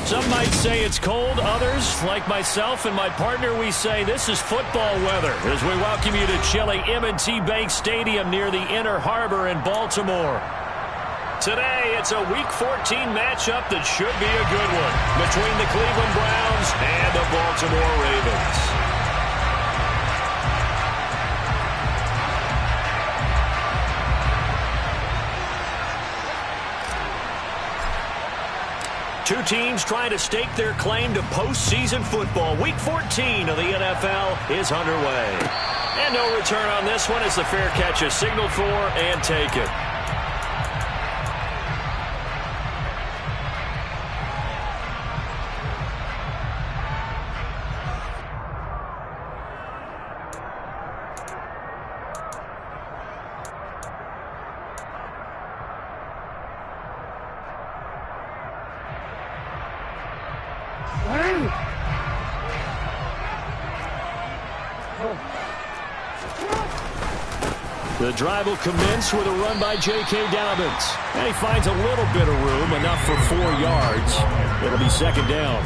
Some might say it's cold. Others, like myself and my partner, we say this is football weather as we welcome you to chilly M&T Bank Stadium near the Inner Harbor in Baltimore. Today, it's a Week 14 matchup that should be a good one between the Cleveland Browns and the Baltimore Ravens. Two teams trying to stake their claim to postseason football. Week 14 of the NFL is underway. And no return on this one as the fair catch is signaled for and taken. The drive will commence with a run by J.K. Dobbins. And he finds a little bit of room, enough for 4 yards. It'll be second down.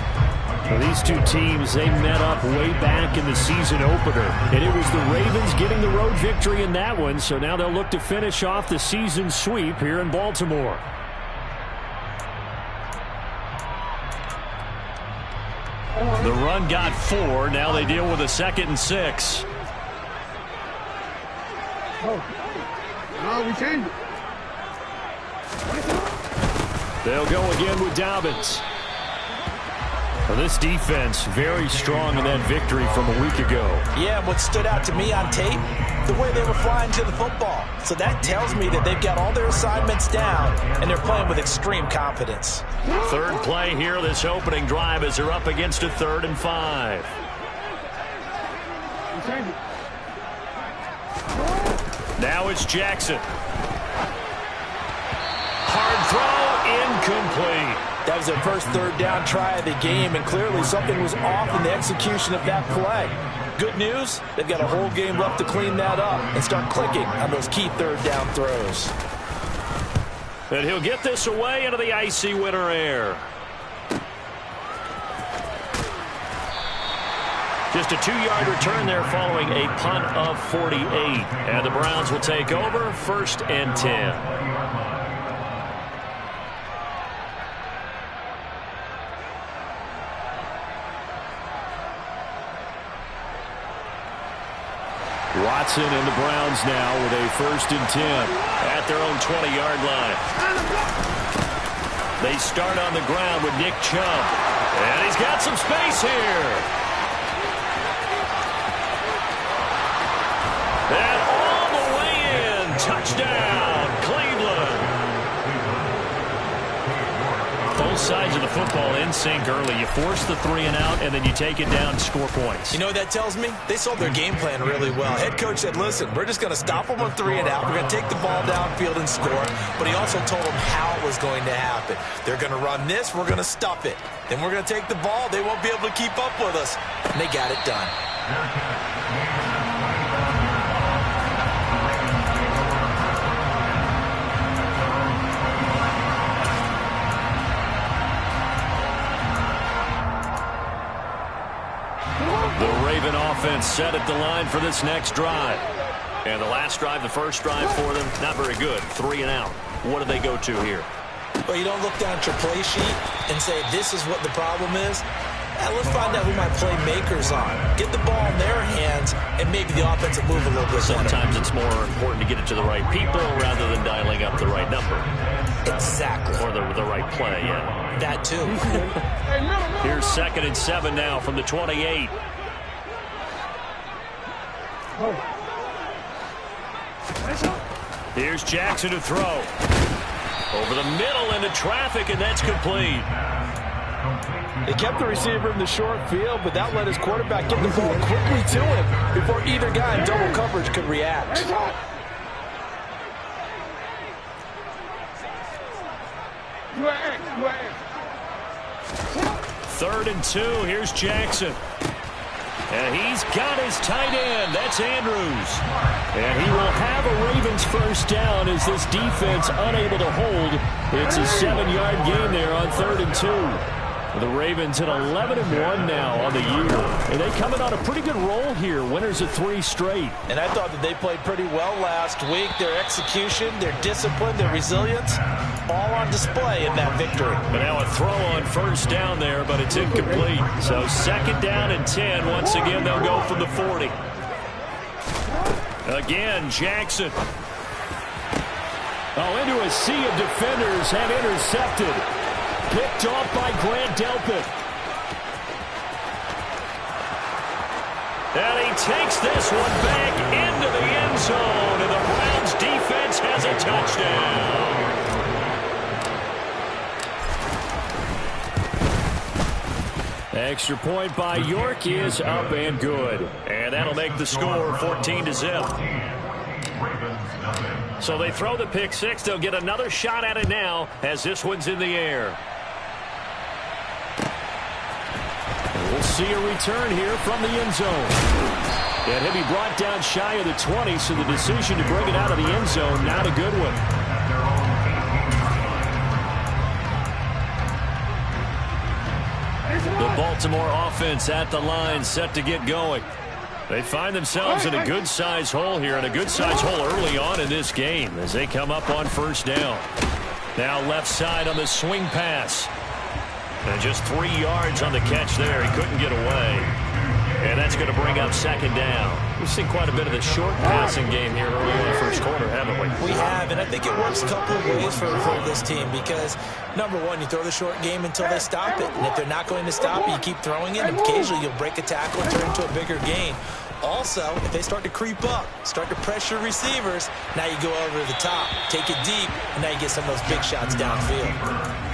For these two teams, they met up way back in the season opener. And it was the Ravens getting the road victory in that one, so now they'll look to finish off the season sweep here in Baltimore. The run got 4. Now they deal with a 2nd and 6. We changed it. They'll go again with Dobbins. Well, this defense very strong in that victory from a week ago. Yeah, what stood out to me on tape, the way they were flying to the football. So that tells me that they've got all their assignments down, and they're playing with extreme confidence. Third play here, this opening drive, as they're up against a 3rd and 5. Now it's Jackson. Hard throw, incomplete. That was their first 3rd down try of the game, and clearly something was off in the execution of that play. Good news, they've got a whole game left to clean that up and start clicking on those key 3rd down throws. And he'll get this away into the icy winter air. Just a 2-yard return there following a punt of 48. And the Browns will take over, 1st and 10. Watson and the Browns now with a 1st and 10 at their own 20-yard line. They start on the ground with Nick Chubb. And he's got some space here. And all the way in, touchdown, Cleveland. Both sides of the football in sync early. You force the 3 and out, and then you take it down and score points. You know what that tells me? They sold their game plan really well. Head coach said, listen, we're just going to stop them on 3 and out. We're going to take the ball downfield and score. But he also told them how it was going to happen. They're going to run this. We're going to stuff it. Then we're going to take the ball. They won't be able to keep up with us. And they got it done. Offense set at the line for this next drive. And the last drive, the first drive for them, not very good. 3 and out. What do they go to here? Well, you don't look down at your play sheet and say, this is what the problem is. Let's find out who my playmakers are. Get the ball in their hands and maybe the offensive move a little bit better. Sometimes it's more important to get it to the right people rather than dialing up the right number. Exactly. Or the right play, yeah. That too. Here's 2nd and 7 now from the 28. Here's Jackson to throw. Over the middle into traffic, and that's complete. They kept the receiver in the short field, but that let his quarterback get the ball quickly to him before either guy in double coverage could react. 3rd and 2. Here's Jackson. And he's got his tight end. That's Andrews. And he will have a Ravens first down as this defense unable to hold. It's a 7-yard gain there on 3rd and 2. The Ravens at 11-1 now on the year. And they coming on a pretty good roll here. Winners of 3 straight. And I thought that they played pretty well last week. Their execution, their discipline, their resilience, all on display in that victory. But now a throw on first down there, but it's incomplete. So 2nd down and 10. Once again, they'll go from the 40. Again, Jackson. Oh, into a sea of defenders and intercepted. Picked off by Grant Delpit. And he takes this one back into the end zone. And the Browns defense has a touchdown. Extra point by York is up and good. And that'll make the score 14-0. So they throw the pick 6. They'll get another shot at it now as this one's in the air. We'll see a return here from the end zone. And he'll be brought down shy of the 20, so the decision to bring it out of the end zone, not a good one. The Baltimore offense at the line, set to get going. They find themselves in a good-sized hole here, and a good-sized hole early on in this game as they come up on first down. Now left side on the swing pass. And just 3 yards on the catch there. He couldn't get away. And that's going to bring up 2nd down. We've seen quite a bit of the short passing game here early in the first quarter, haven't we? We have, and I think it works a couple of ways for this team because, number one, you throw the short game until they stop it. And if they're not going to stop it, you keep throwing it, and occasionally you'll break a tackle and turn into a bigger gain. Also, if they start to creep up, start to pressure receivers, now you go over the top, take it deep, and now you get some of those big shots downfield.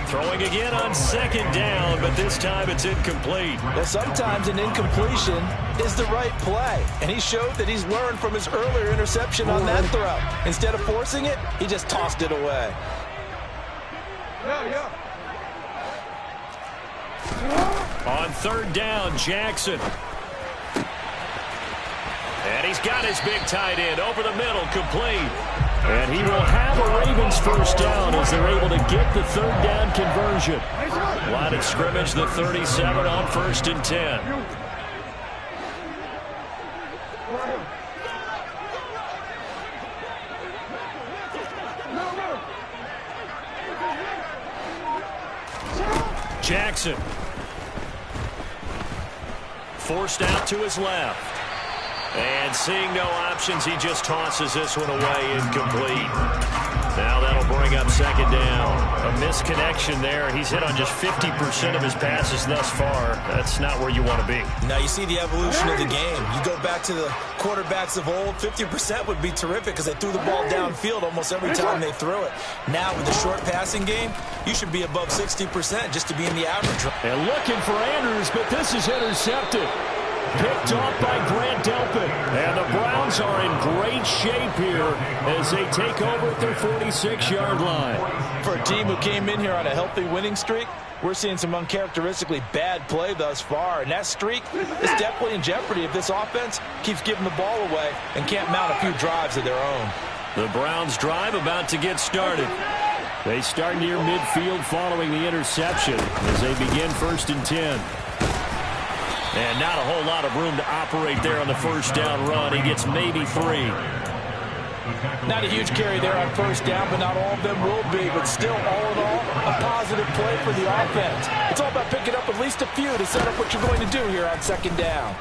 Throwing again on 2nd down, but this time it's incomplete. Well, sometimes an incompletion is the right play, and he showed that he's learned from his earlier interception on that throw. Instead of forcing it, he just tossed it away. On 3rd down, Jackson. And he's got his big tight end over the middle, complete. And he will have a Ravens first down as they're able to get the 3rd down conversion. Line of scrimmage, the 37 on 1st and 10. Jackson. Forced out to his left. And seeing no options, he just tosses this one away, incomplete. Now that'll bring up 2nd down. A misconnection there. He's hit on just 50% of his passes thus far. That's not where you want to be. Now you see the evolution of the game. You go back to the quarterbacks of old, 50% would be terrific because they threw the ball downfield almost every time they threw it. Now with the short passing game, you should be above 60% just to be in the average. And looking for Andrews, but this is intercepted. Picked off by Grant Delpit. And the Browns are in great shape here as they take over at their 46-yard line. For a team who came in here on a healthy winning streak, we're seeing some uncharacteristically bad play thus far. And that streak is definitely in jeopardy if this offense keeps giving the ball away and can't mount a few drives of their own. The Browns drive about to get started. They start near midfield following the interception as they begin 1st and 10. And not a whole lot of room to operate there on the first down run. He gets maybe 3. Not a huge carry there on first down, but not all of them will be. But still, all in all, a positive play for the offense. It's all about picking up at least a few to set up what you're going to do here on 2nd down.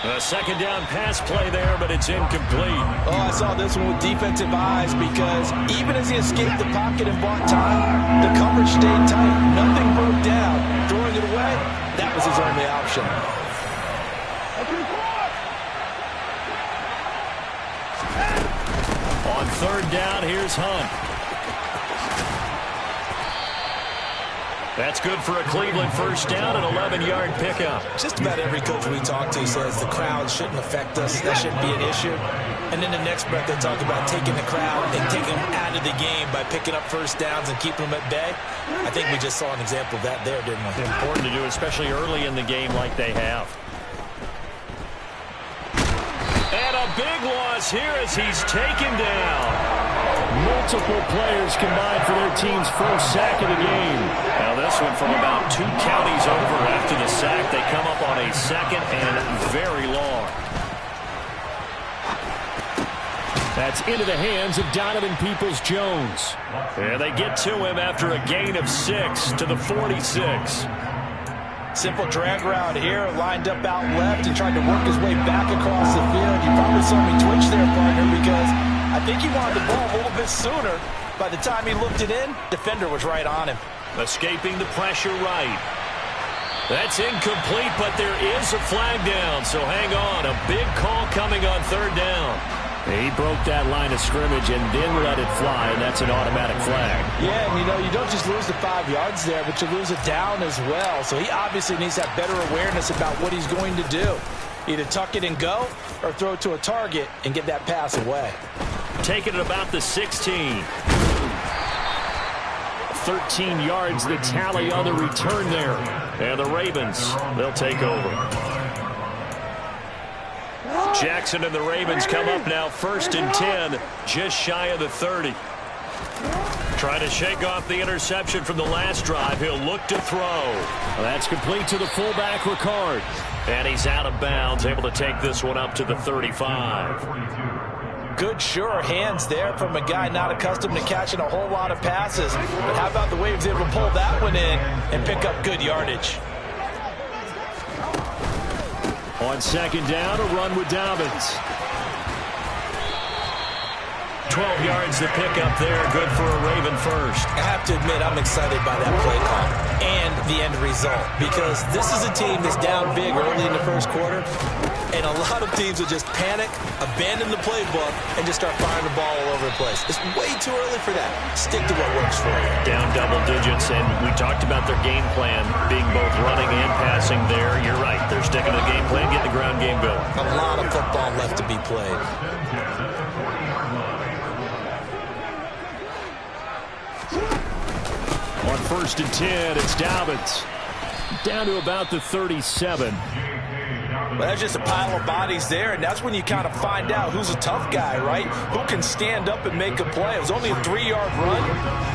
A 2nd down pass play there, but it's incomplete. Oh, I saw this one with defensive eyes because even as he escaped the pocket and bought time, the coverage stayed tight. Nothing broke down. Throwing it away, that was his only option. On 3rd down, here's Hunt. That's good for a Cleveland first down, an 11-yard pickup. Just about every coach we talk to says the crowd shouldn't affect us. That shouldn't be an issue. And then the next breath they talk about taking the crowd and taking them out of the game by picking up first downs and keeping them at bay. I think we just saw an example of that there, didn't we? Important to do, especially early in the game like they have. And a big loss here as he's taken down. Multiple players combined for their team's first sack of the game. Now this one from about 2 counties over after the sack. They come up on a second and very long. That's into the hands of Donovan Peoples-Jones. And they get to him after a gain of 6 to the 46. Simple drag route here, lined up out left and tried to work his way back across the field. You probably saw me twitch there, partner, because I think he wanted the ball a little bit sooner. By the time he looked it in, defender was right on him. Escaping the pressure right. That's incomplete, but there is a flag down, so hang on. A big call coming on third down. He broke that line of scrimmage and then let it fly, and that's an automatic flag. Yeah, and you don't just lose the 5 yards there, but you lose it down as well. So he obviously needs to have better awareness about what he's going to do. Either tuck it and go or throw it to a target and get that pass away. Taking it about the 16. 13 yards the tally on the return there. And the Ravens, they'll take over. Jackson and the Ravens come up now 1st and 10, just shy of the 30. Trying to shake off the interception from the last drive. He'll look to throw. That's complete to the fullback, Ricard. And he's out of bounds, able to take this one up to the 35. Good, sure hands there from a guy not accustomed to catching a whole lot of passes. But how about the way he was able to pull that one in and pick up good yardage? On second down, a run with Dobbins. 12 yards to pick up there. Good for a Raven first. I have to admit, I'm excited by that play call and the end result, because this is a team that's down big early in the first quarter, and a lot of teams will just panic, abandon the playbook, and just start firing the ball all over the place. It's way too early for that. Stick to what works for you. Down double digits, and we talked about their game plan being both running and passing there. You're right. They're sticking to the game plan, getting the ground game going. A lot of football left to be played. On 1st and 10, it's Dobbins. Down to about the 37. Well, that's just a pile of bodies there, and that's when you kind of find out who's a tough guy, right? Who can stand up and make a play. It was only a 3-yard run,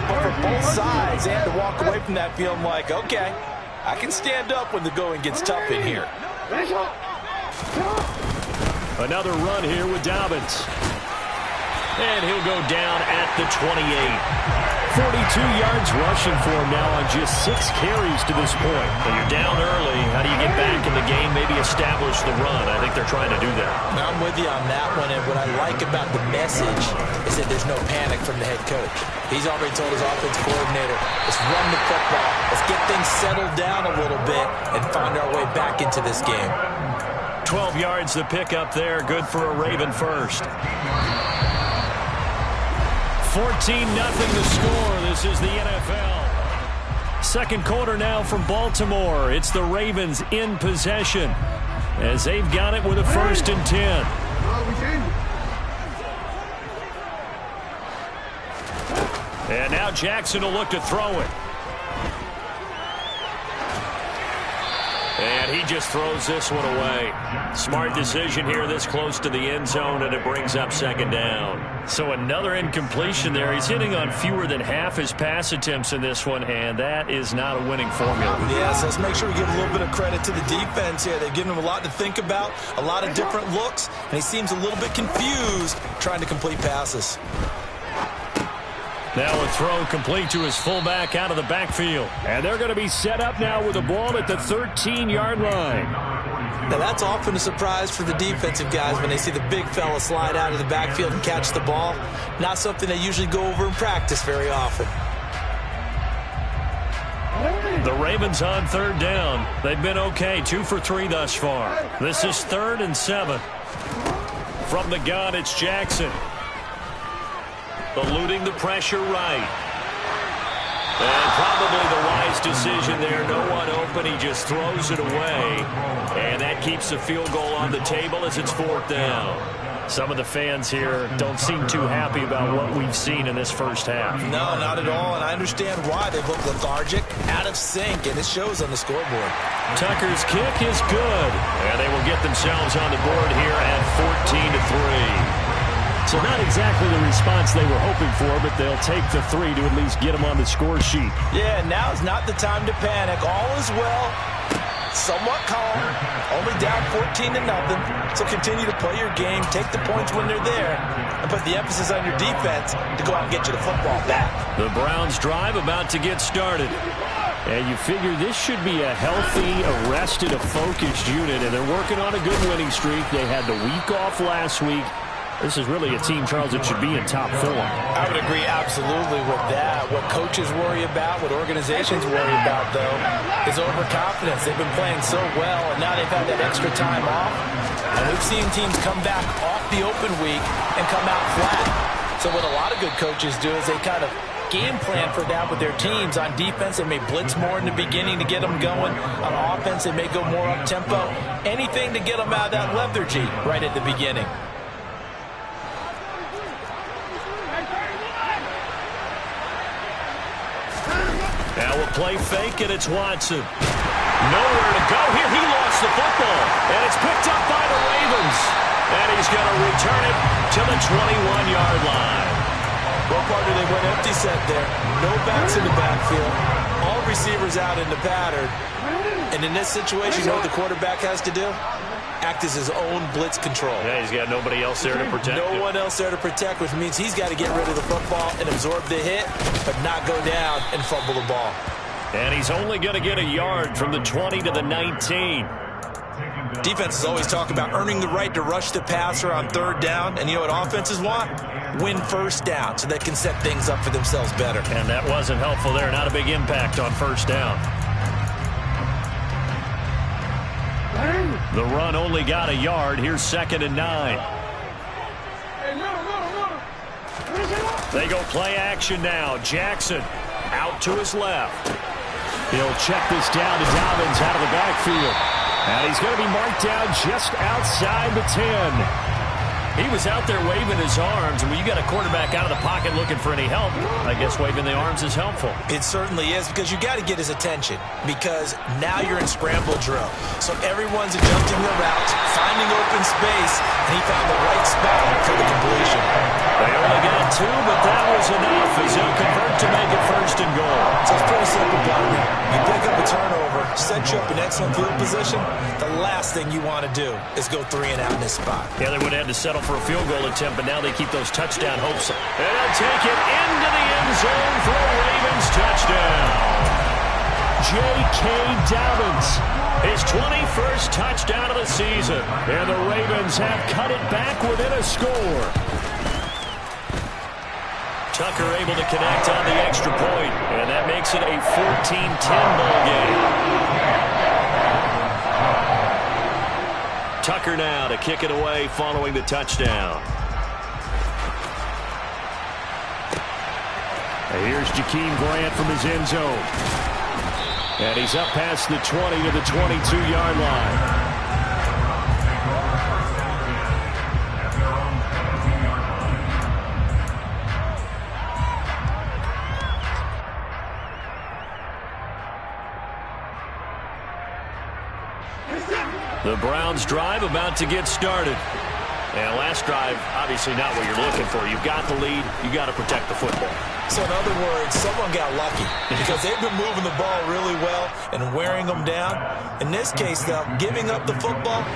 but for both sides, they had to walk away from that feeling like, okay, I can stand up when the going gets tough in here. Another run here with Dobbins. And he'll go down at the 28. 42 yards rushing for him now on just 6 carries to this point. But you're down early. How do you get back in the game, maybe establish the run? I think they're trying to do that. I'm with you on that one, and what I like about the message is that there's no panic from the head coach. He's already told his offensive coordinator, let's run the football, let's get things settled down a little bit and find our way back into this game. 12 yards to pick up there. Good for a Raven first. 14-0 the score. This is the NFL. Second quarter now from Baltimore. It's the Ravens in possession as they've got it with a 1st and 10. And now Jackson will look to throw it. And he just throws this one away. Smart decision here this close to the end zone, and it brings up second down. So another incompletion there. He's hitting on fewer than half his pass attempts in this one, and that is not a winning formula. Yeah, so let's make sure we give a little bit of credit to the defense here. They've given him a lot to think about, a lot of different looks, and he seems a little bit confused trying to complete passes. Now a throw complete to his fullback out of the backfield. And they're going to be set up now with the ball at the 13-yard line. Now that's often a surprise for the defensive guys when they see the big fella slide out of the backfield and catch the ball. Not something they usually go over in practice very often. The Ravens on third down. They've been okay, 2 for 3 thus far. This is 3rd and 7. From the gun, it's Jackson. Eluding the pressure right. And probably the wise decision there. No one open. He just throws it away. And that keeps the field goal on the table as it's 4th down. Some of the fans here don't seem too happy about what we've seen in this first half. No, not at all. And I understand why. They look lethargic, out of sync, and it shows on the scoreboard. Tucker's kick is good. And they will get themselves on the board here at 14-3. So not exactly the response they were hoping for, but they'll take the 3 to at least get them on the score sheet. Yeah, now's not the time to panic. All is well. Somewhat calm. Only down 14-0. So continue to play your game. Take the points when they're there. And put the emphasis on your defense to go out and get you the football back. The Browns drive about to get started. And you figure this should be a healthy, a rested, a focused unit. And they're working on a good winning streak. They had the week off last week. This is really a team, Charles, that should be in top form. I would agree absolutely with that. What coaches worry about, what organizations worry about, though, is overconfidence. They've been playing so well, and now they've had that extra time off. And we've seen teams come back off the open week and come out flat. So what a lot of good coaches do is they kind of game plan for that with their teams. On defense, they may blitz more in the beginning to get them going. On offense, they may go more up-tempo. Anything to get them out of that lethargy right at the beginning. Now we'll play fake, and it's Watson. Nowhere to go here. He lost the football, and it's picked up by the Ravens. And he's going to return it to the 21-yard line. Well, partner, they went empty set there. No backs in the backfield. All receivers out in the pattern. And in this situation, you know what the quarterback has to do? Act as his own blitz control. Yeah, he's got nobody else there to protect him. No one else there to protect, which means he's got to get rid of the football and absorb the hit, but not go down and fumble the ball. And he's only going to get a yard from the 20 to the 19. Defenses always talk about earning the right to rush the passer on third down, and you know what offenses want? Win first down so they can set things up for themselves better. And that wasn't helpful there. Not a big impact on first down. The run only got a yard. Here's 2nd and 9. They go play action now. Jackson out to his left. He'll check this down to Dobbins out of the backfield. And he's going to be marked down just outside the 10. He was out there waving his arms, and when you got a quarterback out of the pocket looking for any help, I guess waving the arms is helpful. It certainly is, because you got to get his attention, because now you're in scramble drill. So everyone's adjusting their routes, finding open space, and he found the right spot for the completion. They only got 2, but that was enough as he'll convert to make it 1st and goal. So it's pretty simple, partner. You pick up a turnover, set you up in excellent field position. The last thing you want to do is go 3 and out in this spot. Yeah, they would have had to settle for a field goal attempt, but now they keep those touchdown hopes. And they'll take it into the end zone for a Ravens touchdown. J.K. Dobbins, his 21st touchdown of the season. And the Ravens have cut it back within a score. Tucker able to connect on the extra point, and that makes it a 14-10 ball game. Tucker now to kick it away following the touchdown. And here's Jakeem Grant from his end zone. And he's up past the 20 to the 22-yard line. The Browns drive about to get started. And last drive, obviously not what you're looking for. You've got the lead. You've got to protect the football. So in other words, someone got lucky because they've been moving the ball really well and wearing them down. In this case, though, giving up the football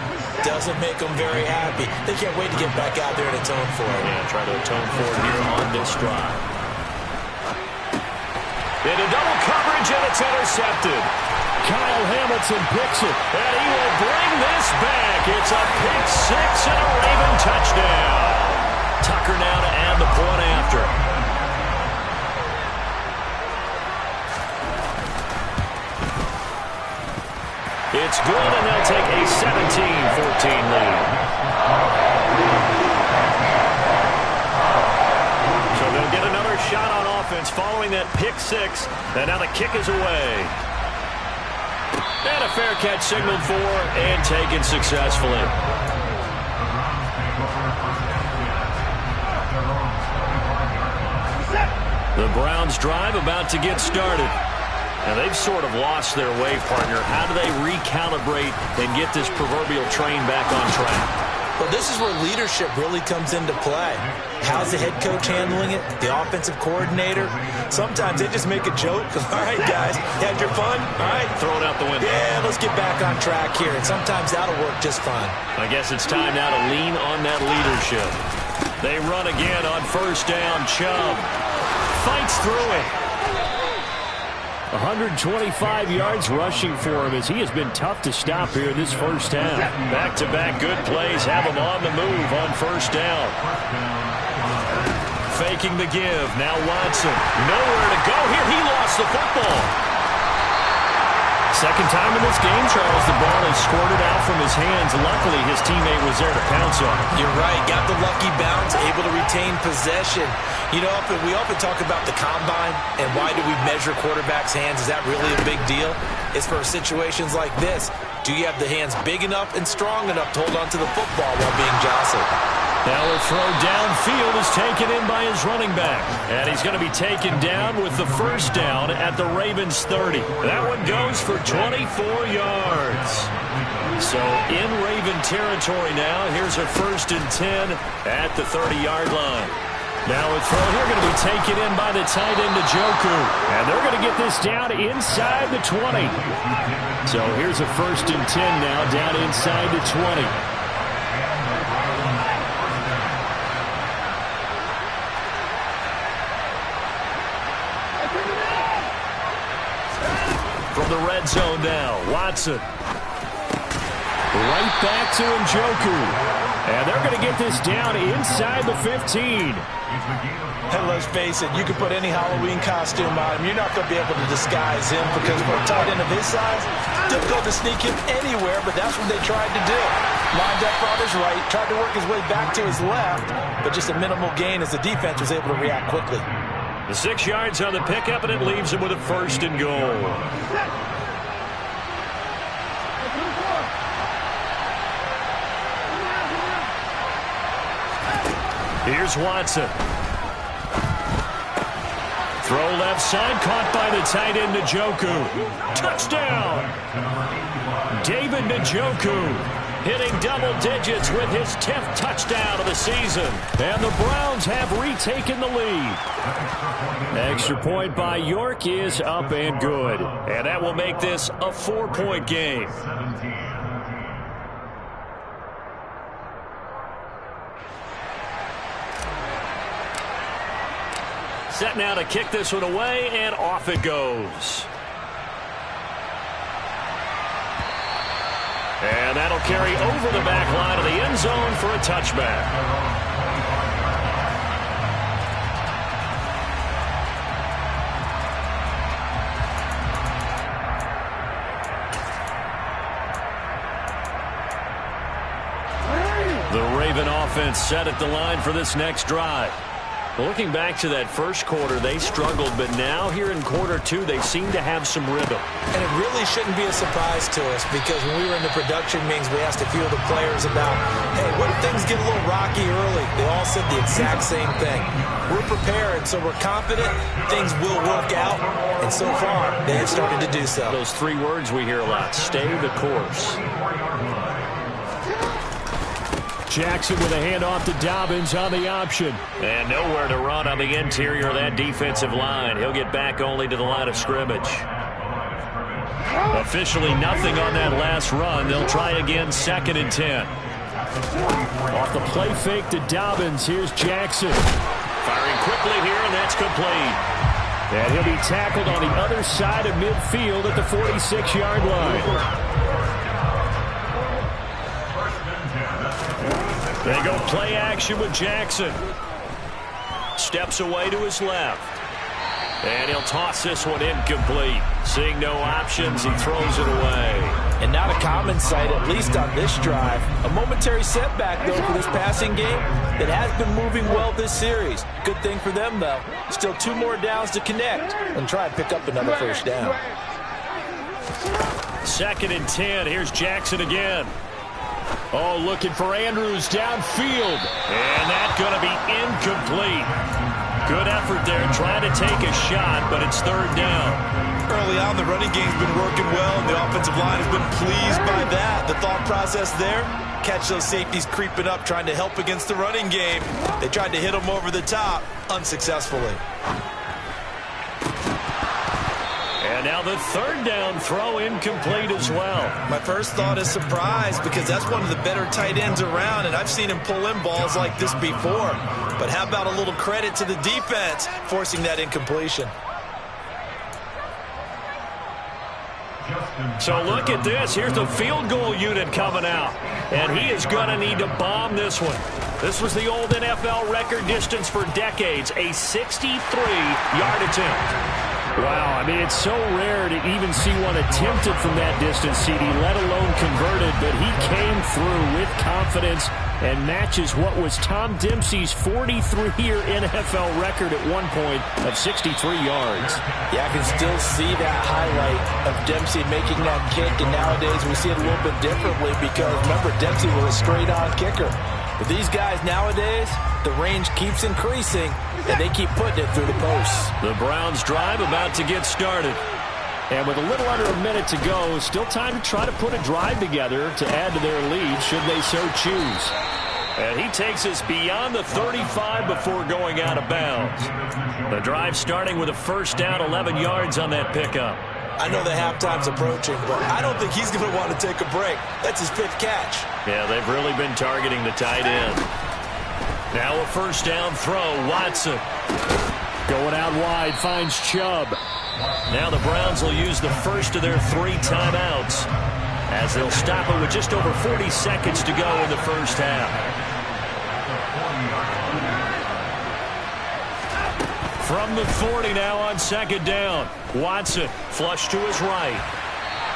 doesn't make them very happy. They can't wait to get back out there and atone for it. Yeah, try to atone for it here on this drive. Into double coverage, and it's intercepted. Kyle Hamilton picks it, and he will bring this back. It's a pick 6 and a Raven touchdown. Tucker now to add the point after. It's good, and they'll take a 17-14 lead. So they'll get another shot on offense following that pick 6, and now the kick is away. And a fair catch signaled for and taken successfully. The Browns drive about to get started. And they've sort of lost their way, partner. How do they recalibrate and get this proverbial train back on track? Well, this is where leadership really comes into play. How's the head coach handling it? The offensive coordinator? Sometimes they just make a joke. All right, guys, had your fun? All right. Throw it out the window. Yeah, let's get back on track here. And sometimes that'll work just fine. I guess it's time now to lean on that leadership. They run again on first down. Chubb fights through it. 125 yards rushing for him as he has been tough to stop here in this first half. Back-to-back good plays have him on the move on first down. Faking the give. Now Watson. Nowhere to go here. He lost the football. Second time in this game, Charles, the ball is squirted out from his hands. Luckily, his teammate was there to pounce on it. You're right. Got the lucky bounce, able to retain possession. You know, we often talk about the combine and why do we measure quarterbacks' hands. Is that really a big deal? It's for situations like this. Do you have the hands big enough and strong enough to hold on to the football while being jostled? Now a throw downfield is taken in by his running back. And he's going to be taken down with the first down at the Ravens 30. That one goes for 24 yards. So in Raven territory now. Here's a 1st and 10 at the 30-yard line. Now a throw here going to be taken in by the tight end Njoku. And they're going to get this down inside the 20. So here's a 1st and 10 now down inside the 20. From the red zone now, Watson. Right back to Njoku. And they're going to get this down inside the 15. And let's face it, you can put any Halloween costume on him. You're not going to be able to disguise him because for a tight end of his size, difficult to sneak him anywhere, but that's what they tried to do. Lined up on his right, tried to work his way back to his left, but just a minimal gain as the defense was able to react quickly. The 6 yards on the pickup, and it leaves him with a 1st and goal. Here's Watson. Throw left side, caught by the tight end Njoku. Touchdown! David Njoku hitting double digits with his 10th touchdown of the season. And the Browns have retaken the lead. Extra point by York is up and good. And that will make this a 4-point game. Set now to kick this one away, and off it goes. And that'll carry over the back line of the end zone for a touchback. The Raven offense set at the line for this next drive. Well, looking back to that first quarter, they struggled, but now here in quarter 2, they seem to have some rhythm. And it really shouldn't be a surprise to us because when we were in the production meetings, we asked a few of the players about, hey, what if things get a little rocky early? They all said the exact same thing. We're prepared, so we're confident things will work out, and so far, they have started to do so. Those 3 words we hear a lot, stay the course. Jackson with a handoff to Dobbins on the option. And nowhere to run on the interior of that defensive line. He'll get back only to the line of scrimmage. Officially nothing on that last run. They'll try again 2nd and 10. Off the play fake to Dobbins. Here's Jackson. Firing quickly here, and that's complete. And he'll be tackled on the other side of midfield at the 46-yard line. They go play action with Jackson. Steps away to his left. And he'll toss this one incomplete. Seeing no options, he throws it away. And not a common sight, at least on this drive. A momentary setback, though, for this passing game that has been moving well this series. Good thing for them, though. Still 2 more downs to connect and try and pick up another first down. 2nd and 10. Here's Jackson again. Oh, looking for Andrews downfield. And that's going to be incomplete. Good effort there trying to take a shot, but it's 3rd down. Early on, the running game's been working well, and the offensive line has been pleased by that. The thought process there, catch those safeties creeping up, trying to help against the running game. They tried to hit them over the top, unsuccessfully. And now the third down throw incomplete as well. My first thought is surprise, because that's one of the better tight ends around, and I've seen him pull in balls like this before. But how about a little credit to the defense forcing that incompletion? So look at this. Here's the field goal unit coming out. And he is going to need to bomb this one. This was the old NFL record distance for decades, a 63-yard attempt. Wow, I mean, it's so rare to even see one attempted from that distance, CD, let alone converted. But he came through with confidence and matches what was Tom Dempsey's 43-year NFL record at one point of 63 yards. Yeah, I can still see that highlight of Dempsey making that kick, and nowadays we see it a little bit differently because, remember, Dempsey was a straight-on kicker. But these guys nowadays, the range keeps increasing, and they keep putting it through the posts. The Browns drive about to get started. And with a little under a minute to go, still time to try to put a drive together to add to their lead should they so choose. And he takes us beyond the 35 before going out of bounds. The drive starting with a first down, 11 yards on that pickup. I know the halftime's approaching, but I don't think he's going to want to take a break. That's his fifth catch. Yeah, they've really been targeting the tight end. Now a first down throw, Watson. Going out wide, finds Chubb. Now the Browns will use the first of their 3 timeouts as they'll stop it with just over 40 seconds to go in the first half. From the 40 now on second down. Watson flush to his right.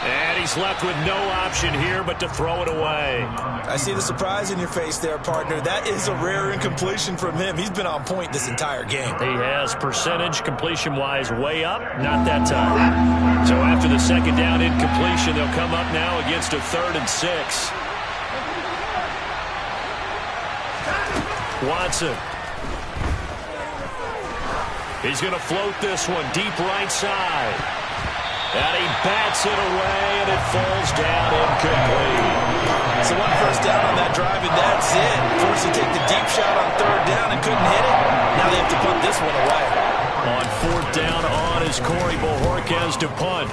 And he's left with no option here but to throw it away. I see the surprise in your face there, partner. That is a rare incompletion from him. He's been on point this entire game. He has percentage completion-wise way up. Not that time. So after the second down incompletion, they'll come up now against a 3rd and 6. Watson. He's going to float this one deep right side. And he bats it away, and it falls down incomplete. So one first down on that drive, and that's it. Forced to take the deep shot on 3rd down and couldn't hit it. Now they have to punt this one away. On 4th down on is Corey Bojorquez to punt.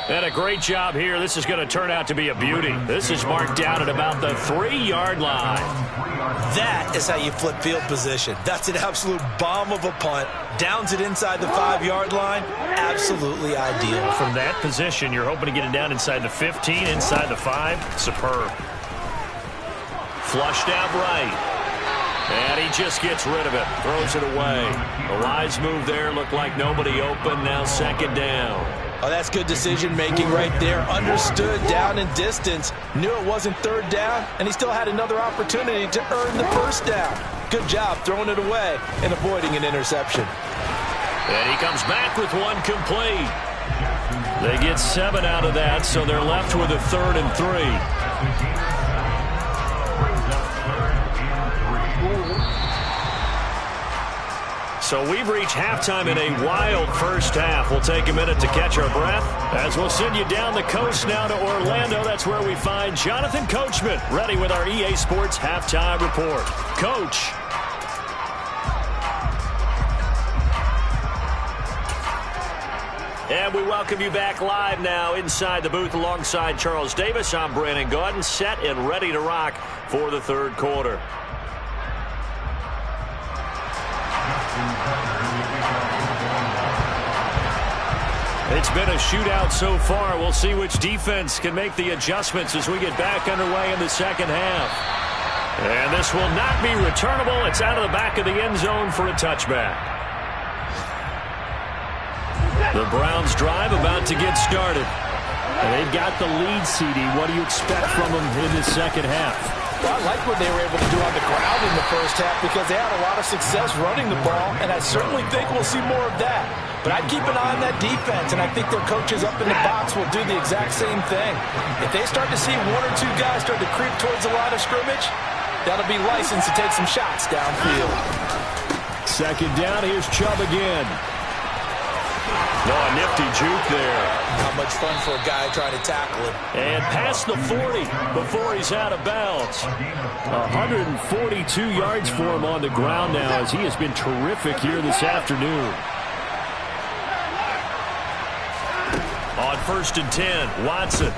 And a great job here. This is going to turn out to be a beauty. This is marked down at about the 3-yard line. That is how you flip field position. That's an absolute bomb of a punt. Downs it inside the 5-yard line. Absolutely ideal. From that position, you're hoping to get it down inside the 15, inside the 5. Superb. Flushed out right. And he just gets rid of it. Throws it away. The wise move there. Looked like nobody open. Now second down. Oh, that's good decision-making right there. Understood down and distance. Knew it wasn't 3rd down, and he still had another opportunity to earn the first down. Good job throwing it away and avoiding an interception. And he comes back with one complete. They get 7 out of that, so they're left with a 3rd and 3. So we've reached halftime in a wild first half. We'll take a minute to catch our breath as we'll send you down the coast now to Orlando. That's where we find Jonathan Coachman ready with our EA Sports Halftime Report. Coach. And we welcome you back live now inside the booth alongside Charles Davis. I'm Brandon Gaudin, set and ready to rock for the 3rd quarter. It's been a shootout so far. We'll see which defense can make the adjustments as we get back underway in the second half. And this will not be returnable. It's out of the back of the end zone for a touchback. The Browns drive about to get started. And they've got the lead, CD. What do you expect from them in the second half? Well, I like what they were able to do on the ground in the first half because they had a lot of success running the ball, and I certainly think we'll see more of that. But I'd keep an eye on that defense, and I think their coaches up in the box will do the exact same thing. If they start to see 1 or 2 guys start to creep towards the line of scrimmage, that'll be license to take some shots downfield. Second down, here's Chubb again. No, a nifty juke there. Not much fun for a guy trying to tackle him. And past the 40 before he's out of bounds. 142 yards for him on the ground now as he has been terrific here this afternoon. On 1st and 10, Watson.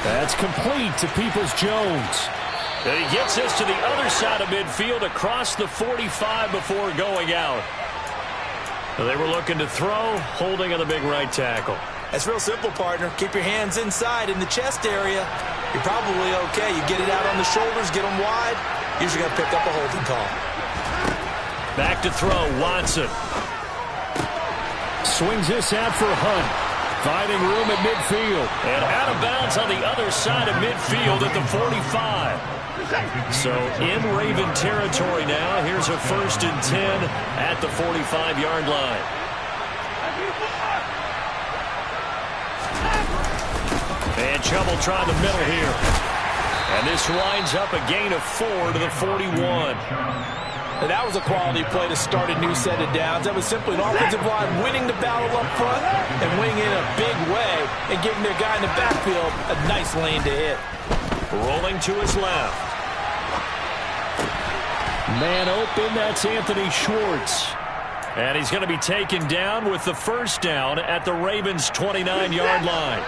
That's complete to Peoples-Jones. And he gets this to the other side of midfield across the 45 before going out. They were looking to throw, holding on the big right tackle. That's real simple, partner. Keep your hands inside in the chest area. You're probably okay. You get it out on the shoulders, get them wide. Usually got to pick up a holding call. Back to throw, Watson. Swings this out for Hunt. Finding room at midfield. And out of bounds on the other side of midfield at the 45. So in Raven territory now. Here's a 1st and 10 at the 45-yard line. And Chubb will try the middle here. And this winds up a gain of 4 to the 41. And that was a quality play to start a new set of downs. That was simply an offensive line winning the battle up front and winning in a big way and giving their guy in the backfield a nice lane to hit. Rolling to his left. Man open, that's Anthony Schwartz. And he's going to be taken down with the 1st down at the Ravens' 29-yard line.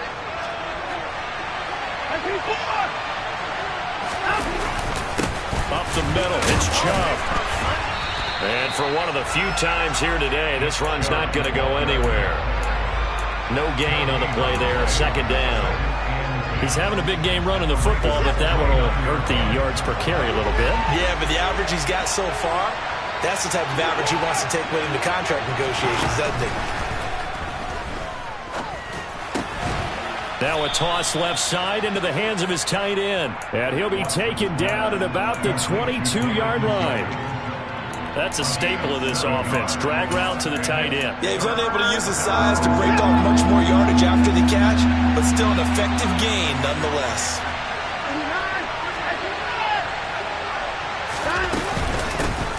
Up the middle, it's Chubb. And for one of the few times here today, this run's not going to go anywhere. No gain on the play there, 2nd down. He's having a big game running the football, but that one will hurt the yards per carry a little bit. Yeah, but the average he's got so far, that's the type of average he wants to take with him to contract negotiations, doesn't he? Now a toss left side into the hands of his tight end. And he'll be taken down at about the 22-yard line. That's a staple of this offense. Drag route to the tight end. Yeah, he's unable to use his size to break off much more yardage after the catch, but still an effective gain nonetheless.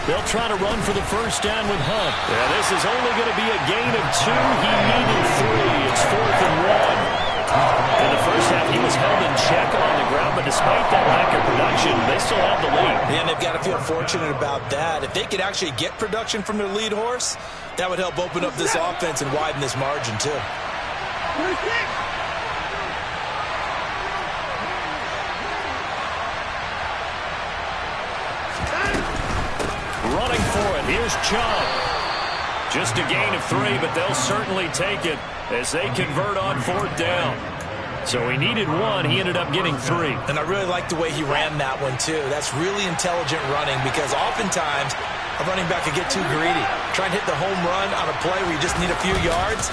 They'll try to run for the 1st down with Hunt. Yeah, this is only going to be a gain of 2. He needed 3. It's 4th and 1. In the first half, he was held in check on the ground, but despite that lack of production, they still have the lead. And they've got to feel fortunate about that. If they could actually get production from their lead horse, that would help open up this offense and widen this margin, too. Running for it, here's Chubb. Just a gain of 3, but they'll certainly take it as they convert on 4th down. So he needed 1. He ended up getting 3. And I really like the way he ran that one, too. That's really intelligent running because oftentimes a running back could get too greedy. Try and hit the home run on a play where you just need a few yards.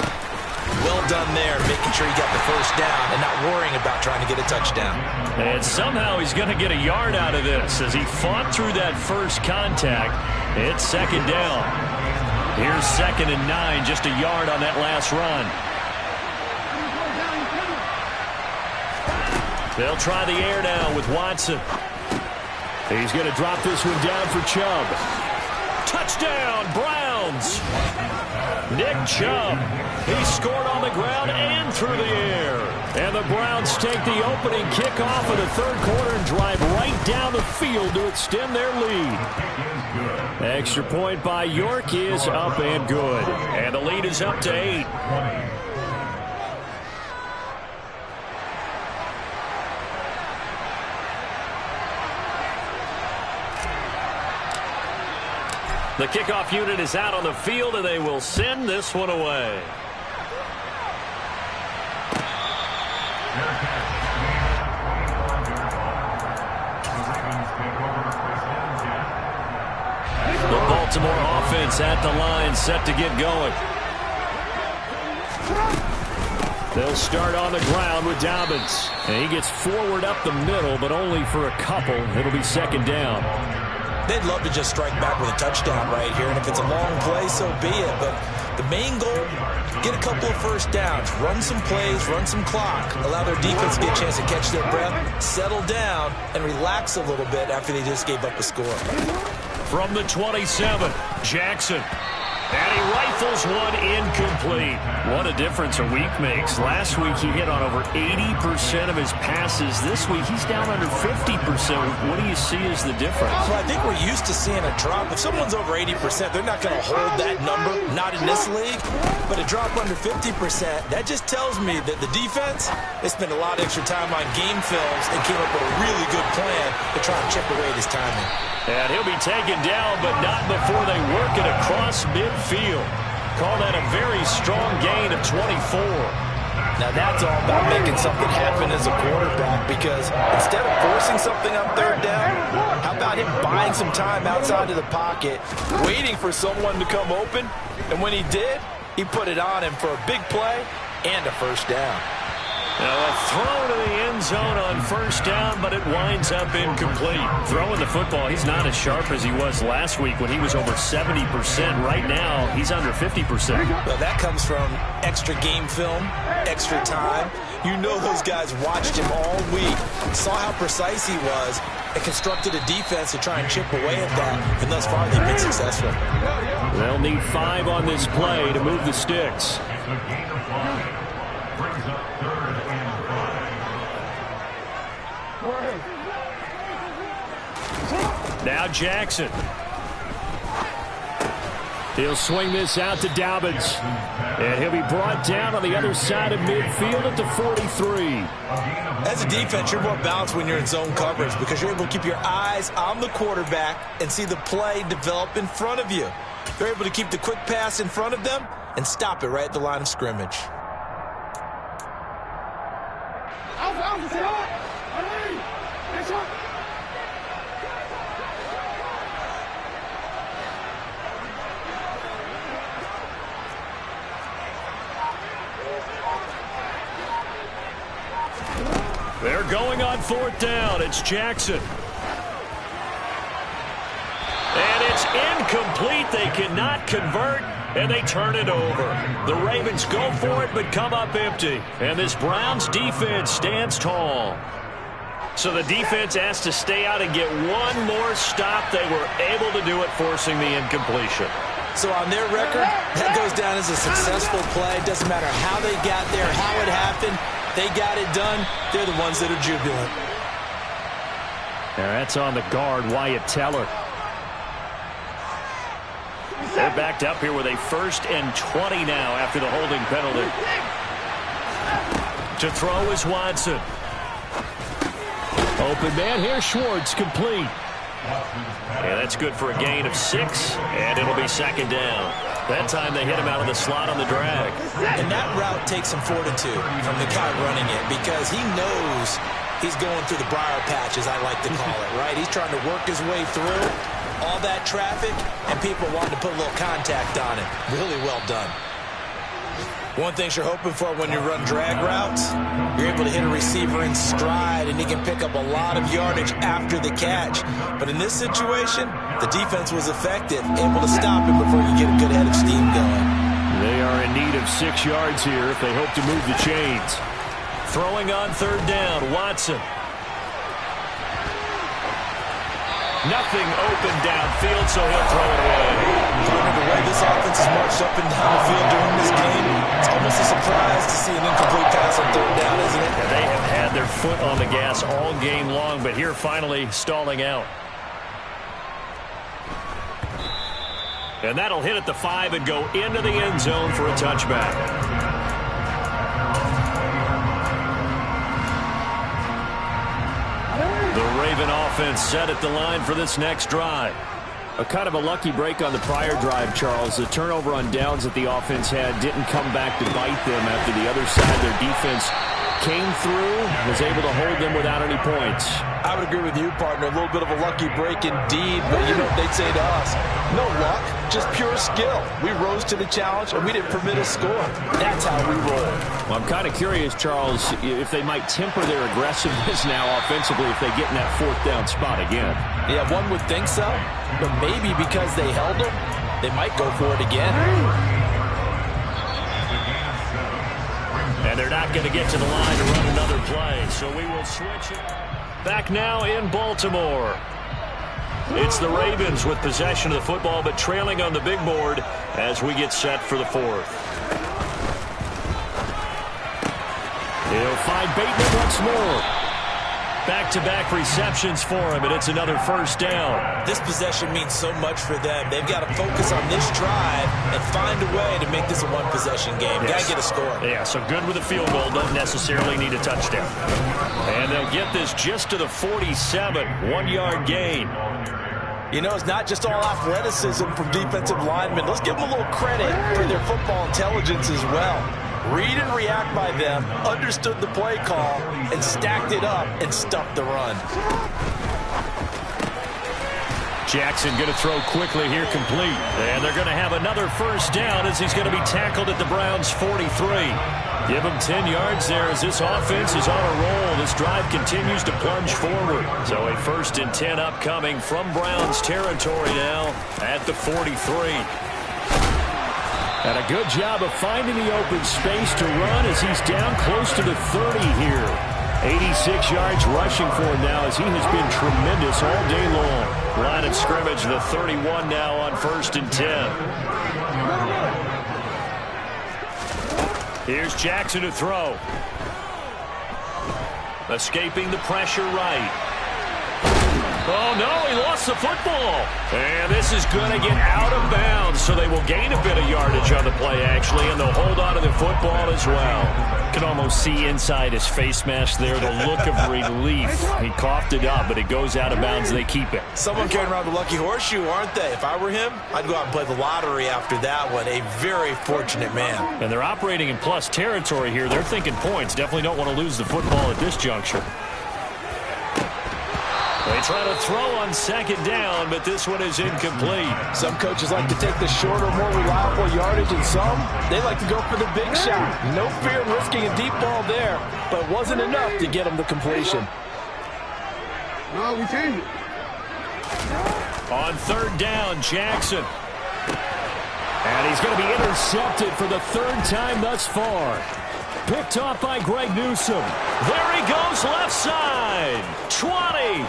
Well done there, making sure he got the 1st down and not worrying about trying to get a touchdown. And somehow he's going to get a yard out of this as he fought through that first contact. It's 2nd down. Here's 2nd and 9, just a yard on that last run. They'll try the air now with Watson. He's going to drop this one down for Chubb. Touchdown, Browns! Nick Chubb. He scored on the ground and through the air. And the Browns take the opening kickoff of the 3rd quarter and drive right down the field to extend their lead. Extra point by York is up and good. And the lead is up to 8. The kickoff unit is out on the field, and they will send this one away. The Baltimore offense at the line, set to get going. They'll start on the ground with Dobbins. And he gets forward up the middle, but only for a couple. It'll be 2nd down. They'd love to just strike back with a touchdown right here, and if it's a long play, so be it. But the main goal, get a couple of 1st downs, run some plays, run some clock, allow their defense to get a chance to catch their breath, settle down, and relax a little bit after they just gave up a score. From the 27, Jackson. And he rifles one incomplete. What a difference a week makes. Last week he hit on over 80% of his passes. This week he's down under 50%. What do you see as the difference? Well, I think we're used to seeing a drop. If someone's over 80%, they're not going to hold that number, not in this league. But a drop under 50%, that just tells me that the defense, they spent a lot of extra time on game films and came up with a really good plan to try and chip away at his timing. And he'll be taken down, but not before they work it across midfield. Call that a very strong gain of 24. Now that's all about making something happen as a quarterback, because instead of forcing something on third down, how about him buying some time outside of the pocket, waiting for someone to come open, and when he did, he put it on him for a big play and a first down. Now a throw to the end zone on first down, but it winds up incomplete. Throwing the football, he's not as sharp as he was last week when he was over 70%. Right now, he's under 50%. Well, that comes from extra game film, extra time. You know those guys watched him all week, saw how precise he was, and constructed a defense to try and chip away at that, and thus far they've been successful. They'll need 5 on this play to move the sticks. Now Jackson. He'll swing this out to Dobbins. And he'll be brought down on the other side of midfield at the 43. As a defense, you're more balanced when you're in zone coverage because you're able to keep your eyes on the quarterback and see the play develop in front of you. You're able to keep the quick pass in front of them and stop it right at the line of scrimmage. They're going on fourth down. It's Jackson. And it's incomplete. They cannot convert, and they turn it over. The Ravens go for it, but come up empty. And this Browns defense stands tall. So the defense has to stay out and get one more stop. They were able to do it, forcing the incompletion. So on their record, that goes down as a successful play. Doesn't matter how they got there, how it happened. They got it done. They're the ones that are jubilant. Now that's on the guard, Wyatt Teller. They're backed up here with a 1st and 20 now after the holding penalty. To throw is Watson. Open man here, Schwartz, complete. Yeah, that's good for a gain of 6, and it'll be 2nd down. That time they hit him out of the slot on the drag. And that route takes some fortitude from the guy running it because he knows he's going through the briar patch, as I like to call it, right? He's trying to work his way through all that traffic, and people wanting to put a little contact on it. Really well done. One thing you're hoping for when you run drag routes, you're able to hit a receiver in stride, and he can pick up a lot of yardage after the catch. But in this situation, the defense was effective, able to stop him before you get a good head of steam going. They are in need of 6 yards here if they hope to move the chains. Throwing on 3rd down, Watson. Nothing open downfield, so he'll throw it away. The way this offense has marched up and down the field during this game, it's almost a surprise to see an incomplete pass on 3rd down, isn't it? Yeah, they have had their foot on the gas all game long, but here finally stalling out. And that'll hit at the 5 and go into the end zone for a touchback. The Raven offense set at the line for this next drive. A kind of a lucky break on the prior drive, Charles. The turnover on downs that the offense had didn't come back to bite them after the other side. Their defense came through, was able to hold them without any points. I would agree with you, partner. A little bit of a lucky break indeed, but you know what they'd say to us? No luck, just pure skill. We rose to the challenge, and we didn't permit a score. That's how we roll. Well, I'm kind of curious, Charles, if they might temper their aggressiveness now offensively if they get in that 4th down spot again. Yeah, one would think so, but maybe because they held them, they might go for it again. And they're not going to get to the line to run another play, so we will switch it. Back now in Baltimore. It's the Ravens with possession of the football, but trailing on the big board as we get set for the fourth. He'll find Bateman once more. Back-to-back receptions for him, and it's another first down. This possession means so much for them. They've got to focus on this drive and find a way to make this a one-possession game. Yes. Got to get a score. Yeah, so good with a field goal. Doesn't necessarily need a touchdown. And they'll get this just to the 47. 1-yard gain. You know, it's not just all athleticism from defensive linemen. Let's give them a little credit for their football intelligence as well. Read and react by them, understood the play call, and stacked it up and stuffed the run. Jackson going to throw quickly here, complete. And they're going to have another first down as he's going to be tackled at the Browns' 43. Give him 10 yards there as this offense is on a roll. This drive continues to plunge forward. So a 1st and 10 upcoming from Browns territory now at the 43. And a good job of finding the open space to run as he's down close to the 30 here. 86 yards rushing for him now as he has been tremendous all day long. Line of scrimmage, the 31 now on 1st and 10. Here's Jackson to throw. Escaping the pressure right. Oh, no, he lost the football. And this is going to get out of bounds, so they will gain a bit of yardage on the play, actually, and they'll hold on to the football as well. You can almost see inside his face mask there the look of relief. He coughed it up, but it goes out of bounds, and they keep it. Someone carrying around the lucky horseshoe, aren't they? If I were him, I'd go out and play the lottery after that one. A very fortunate man. And they're operating in plus territory here. They're thinking points. Definitely don't want to lose the football at this juncture. They try to throw on 2nd down, but this one is incomplete. Some coaches like to take the shorter, more reliable yardage, and some, they like to go for the big shot. No fear in risking a deep ball there, but it wasn't enough to get them the completion. No, we changed it. On 3rd down, Jackson. And he's going to be intercepted for the 3rd time thus far. Picked off by Greg Newsome. There he goes, left side. 20.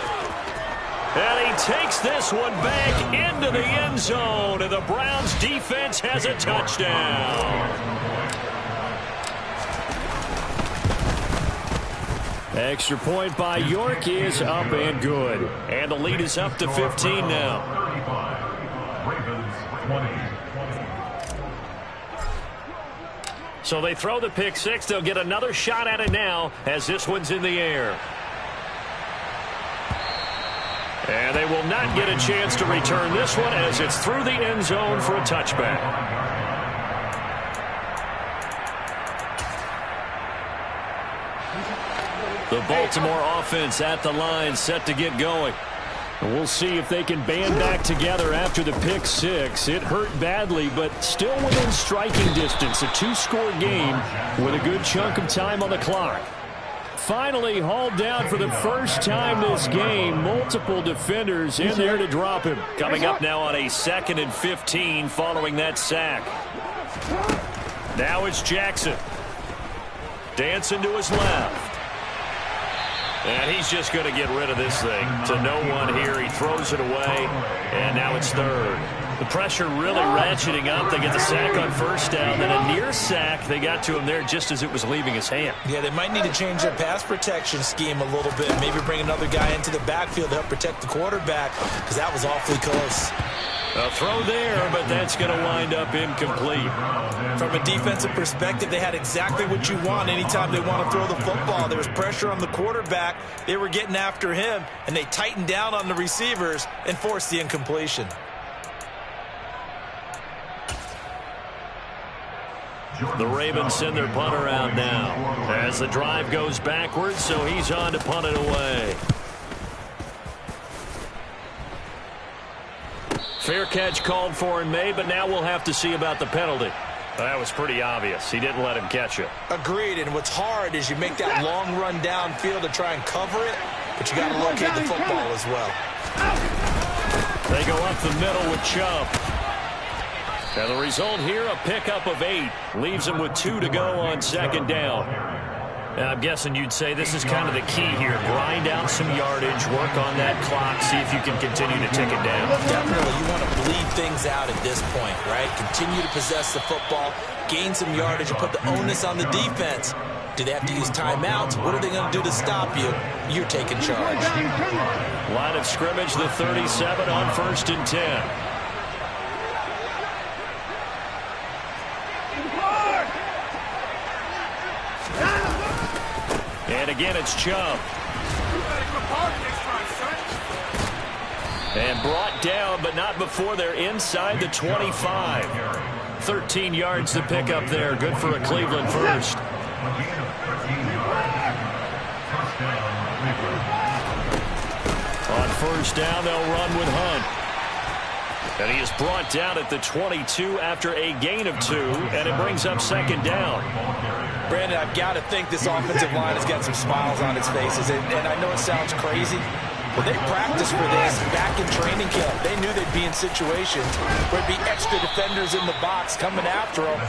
And he takes this one back into the end zone, and the Browns defense has a touchdown. Extra point by York is up and good. And the lead is up to 15 now. So they throw the pick six. They'll get another shot at it now as this one's in the air. And they will not get a chance to return this one as it's through the end zone for a touchback. The Baltimore offense at the line set to get going. And we'll see if they can band back together after the pick six. It hurt badly, but still within striking distance. A 2-score game with a good chunk of time on the clock. Finally hauled down for the first time this game. Multiple defenders in there to drop him. Coming up now on a 2nd and 15 following that sack. Now it's Jackson. Dancing to his left. And he's just going to get rid of this thing to no one here. He throws it away, and now it's 3rd. The pressure really ratcheting up. They get the sack on 1st down, then a near sack. They got to him there just as it was leaving his hand. Yeah, they might need to change their pass protection scheme a little bit. Maybe bring another guy into the backfield to help protect the quarterback, because that was awfully close. A throw there, but that's going to wind up incomplete. From a defensive perspective, they had exactly what you want anytime they want to throw the football. There was pressure on the quarterback. They were getting after him, and they tightened down on the receivers and forced the incompletion. The Ravens send their punter out now as the drive goes backwards, so he's on to punt it away. Fair catch called for and made, but now we'll have to see about the penalty. That was pretty obvious. He didn't let him catch it. Agreed, and what's hard is you make that long run downfield to try and cover it, but you got to locate the football as well. They go up the middle with Chubb. And the result here, a pickup of 8. Leaves him with 2 to go on 2nd down. I'm guessing you'd say this is kind of the key here. Grind out some yardage, work on that clock, see if you can continue to tick it down. Definitely, you want to bleed things out at this point, right? Continue to possess the football, gain some yardage, and put the onus on the defense. Do they have to use timeouts? What are they going to do to stop you? You're taking charge. Line of scrimmage, the 37 on 1st and 10. And again, it's Chubb. And brought down, but not before they're inside the 25. 13 yards to pick up there. Good for a Cleveland first. On 1st down, they'll run with Hunt. And he is brought down at the 22 after a gain of 2, and it brings up 2nd down. Brandon, I've got to think this offensive line has got some smiles on its faces. And I know it sounds crazy, but they practiced for this back in training camp. They knew they'd be in situations where there'd be extra defenders in the box coming after them,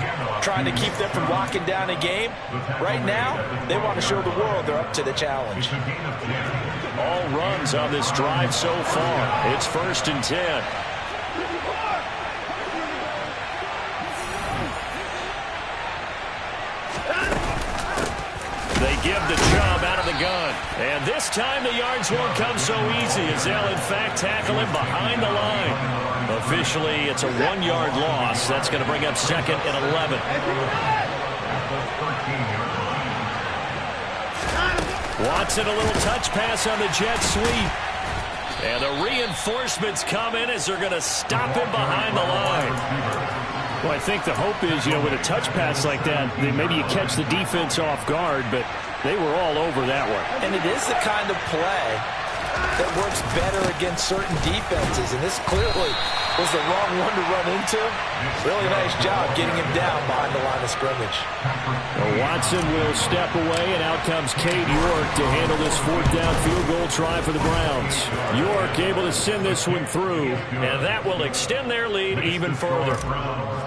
trying to keep them from locking down a game. Right now, they want to show the world they're up to the challenge. All runs on this drive so far. It's 1st and 10. They give the Chubb out of the gun. And this time the yards won't come so easy as they'll, in fact, tackle him behind the line. Officially, it's a 1-yard loss. That's going to bring up 2nd and 11. Watson, a little touch pass on the jet sweep. And the reinforcements come in as they're going to stop him behind the line. Well, I think the hope is, with a touch pass like that, maybe you catch the defense off guard, but they were all over that one. And it is the kind of play that works better against certain defenses, and this clearly was the wrong one to run into. Really nice job getting him down behind the line of scrimmage. Well, Watson will step away, and out comes Cade York to handle this 4th down field goal try for the Browns. York able to send this one through, and that will extend their lead even further.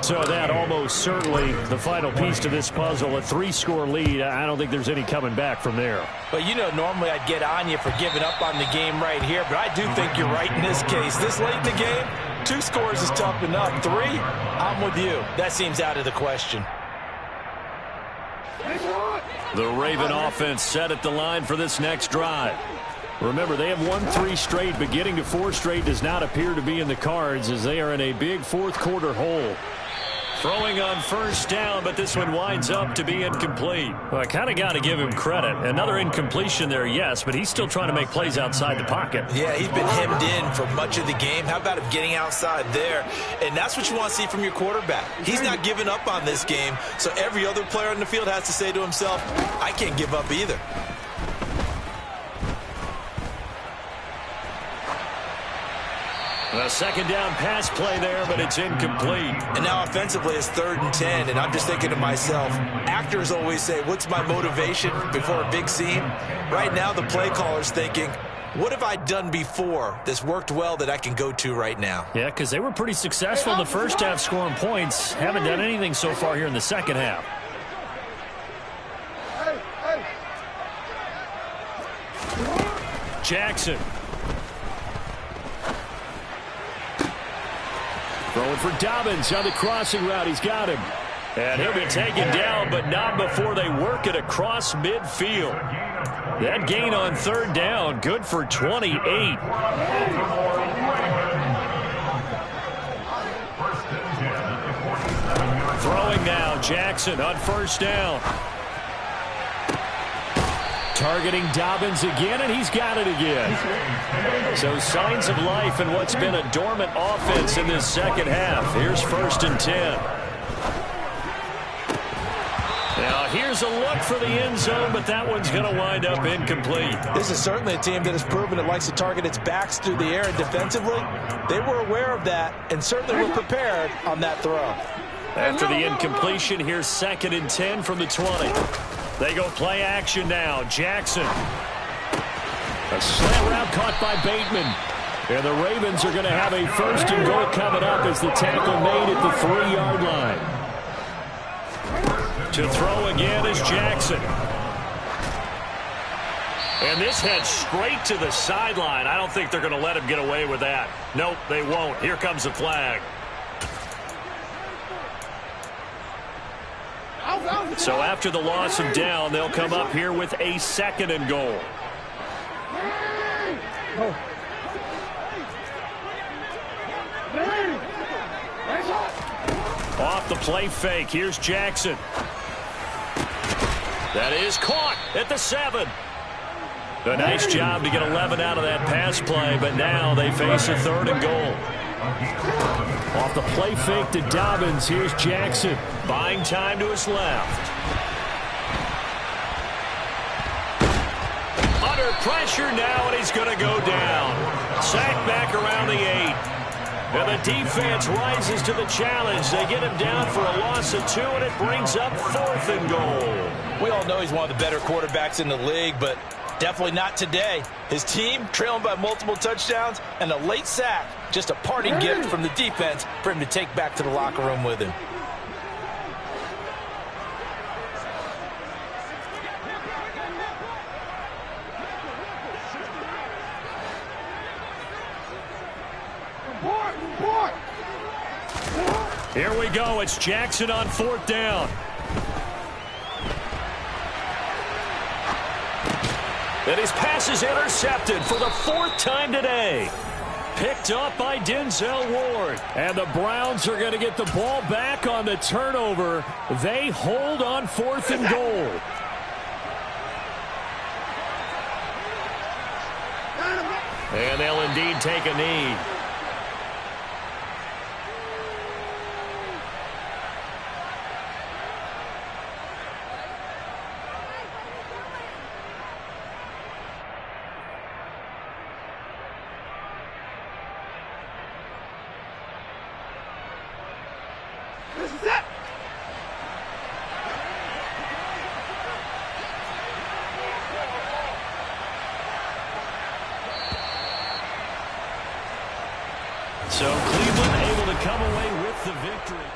So that almost certainly the final piece to this puzzle, a 3-score lead. I don't think there's any coming back from there. But normally I'd get on you for giving up on the game right here, but I do think you're right in this case. This late in the game, 2 scores is tough enough. 3, I'm with you. That seems out of the question. The Raven offense set at the line for this next drive. Remember, they have won 3 straight, but getting to 4 straight does not appear to be in the cards as they are in a big 4th quarter hole. Throwing on 1st down, but this one winds up to be incomplete. Well, I kind of got to give him credit. Another incompletion there, yes, but he's still trying to make plays outside the pocket. Yeah, he's been hemmed in for much of the game. How about him getting outside there? And that's what you want to see from your quarterback. He's not giving up on this game, so every other player on the field has to say to himself, I can't give up either. A 2nd down pass play there, but it's incomplete. And now offensively it's 3rd and 10, and I'm just thinking to myself, actors always say, what's my motivation before a big scene? Right now the play caller's thinking, what have I done before that's worked well that I can go to right now? Yeah, because they were pretty successful in the first half scoring points. Haven't done anything so far here in the second half. Jackson. Throwing for Dobbins on the crossing route. He's got him. And he'll be taken down, but not before they work it across midfield. That gain on 3rd down, good for 28. Throwing now, Jackson on 1st down. Targeting Dobbins again, and he's got it again. So signs of life in what's been a dormant offense in this second half. Here's 1st and 10. Now here's a look for the end zone, but that one's going to wind up incomplete. This is certainly a team that has proven it likes to target its backs through the air, and defensively, they were aware of that and certainly were prepared on that throw. After the incompletion, here's 2nd and 10 from the 20. They go play action now. Jackson. A slant route caught by Bateman. And the Ravens are going to have a 1st and goal coming up as the tackle made at the 3-yard line. To throw again is Jackson. And this heads straight to the sideline. I don't think they're going to let him get away with that. Nope, they won't. Here comes the flag. So after the loss of down, they'll come up here with a 2nd and goal. Off the play fake. Here's Jackson. That is caught at the 7. A nice job to get 11 out of that pass play, but now they face a 3rd and goal. Off the play fake to Dobbins, here's Jackson. Buying time to his left. Under pressure now, and he's going to go down. Sacked back around the 8. And the defense rises to the challenge. They get him down for a loss of 2, and it brings up 4th and goal. We all know he's one of the better quarterbacks in the league, but definitely not today. His team trailing by multiple touchdowns, and a late sack, just a parting gift from the defense for him to take back to the locker room with him. Here we go. It's Jackson on 4th down. And his pass is intercepted for the 4th time today. Picked up by Denzel Ward. And the Browns are going to get the ball back on the turnover. They hold on 4th and goal. And they'll indeed take a knee. So Cleveland able to come away with the victory.